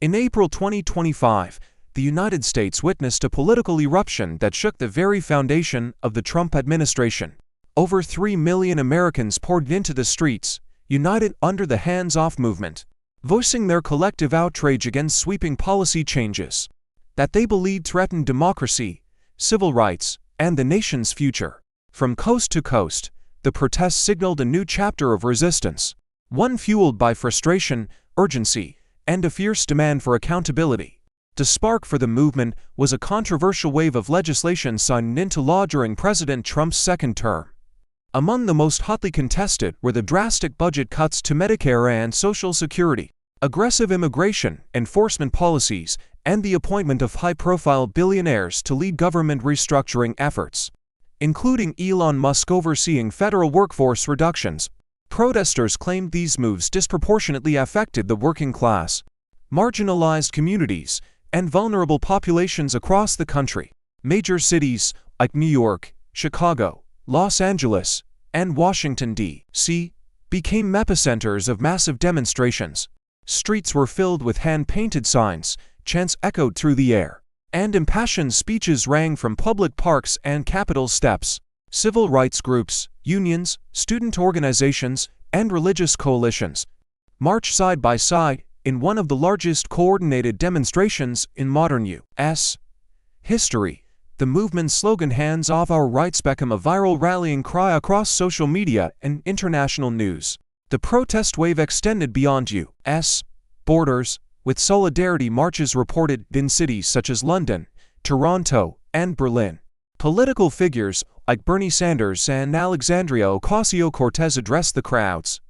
In April 2025, the United States witnessed a political eruption that shook the very foundation of the Trump administration. Over 3 million Americans poured into the streets, united under the hands-off movement, voicing their collective outrage against sweeping policy changes that they believed threatened democracy, civil rights, and the nation's future. From coast to coast, the protests signaled a new chapter of resistance, one fueled by frustration, urgency, and a fierce demand for accountability. The spark for the movement was a controversial wave of legislation signed into law during President Trump's second term. Among the most hotly contested were the drastic budget cuts to Medicare and Social Security, aggressive immigration enforcement policies, and the appointment of high-profile billionaires to lead government restructuring efforts, including Elon Musk overseeing federal workforce reductions. Protesters claimed these moves disproportionately affected the working class, marginalized communities, and vulnerable populations across the country. Major cities like New York, Chicago, Los Angeles, and Washington, D.C. became epicenters of massive demonstrations. Streets were filled with hand-painted signs, chants echoed through the air, and impassioned speeches rang from public parks and Capitol steps. Civil rights groups, unions, student organizations, and religious coalitions marched side by side in one of the largest coordinated demonstrations in modern U.S. history. The movement's slogan, "Hands Off Our Rights," became a viral rallying cry across social media and international news. The protest wave extended beyond U.S. borders, with solidarity marches reported in cities such as London, Toronto, and Berlin. Political figures like Bernie Sanders and Alexandria Ocasio-Cortez addressed the crowds,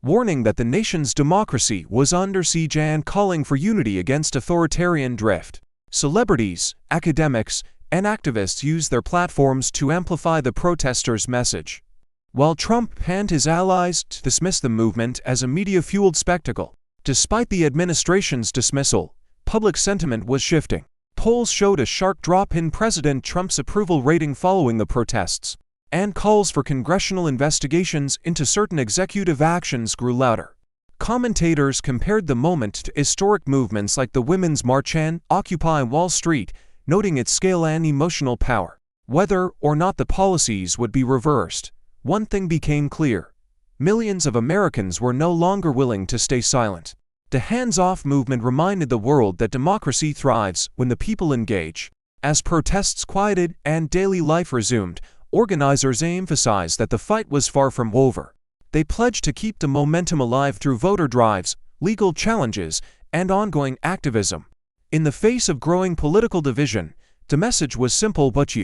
warning that the nation's democracy was under siege and calling for unity against authoritarian drift. Celebrities, academics, and activists used their platforms to amplify the protesters' message, while Trump and his allies dismissed the movement as a media-fueled spectacle. Despite the administration's dismissal, public sentiment was shifting. Polls showed a sharp drop in President Trump's approval rating following the protests, and calls for congressional investigations into certain executive actions grew louder. Commentators compared the moment to historic movements like the Women's March and Occupy Wall Street, noting its scale and emotional power. Whether or not the policies would be reversed, one thing became clear: millions of Americans were no longer willing to stay silent. The hands-off movement reminded the world that democracy thrives when the people engage. As protests quieted and daily life resumed, organizers emphasized that the fight was far from over. They pledged to keep the momentum alive through voter drives, legal challenges, and ongoing activism. In the face of growing political division, the message was simple but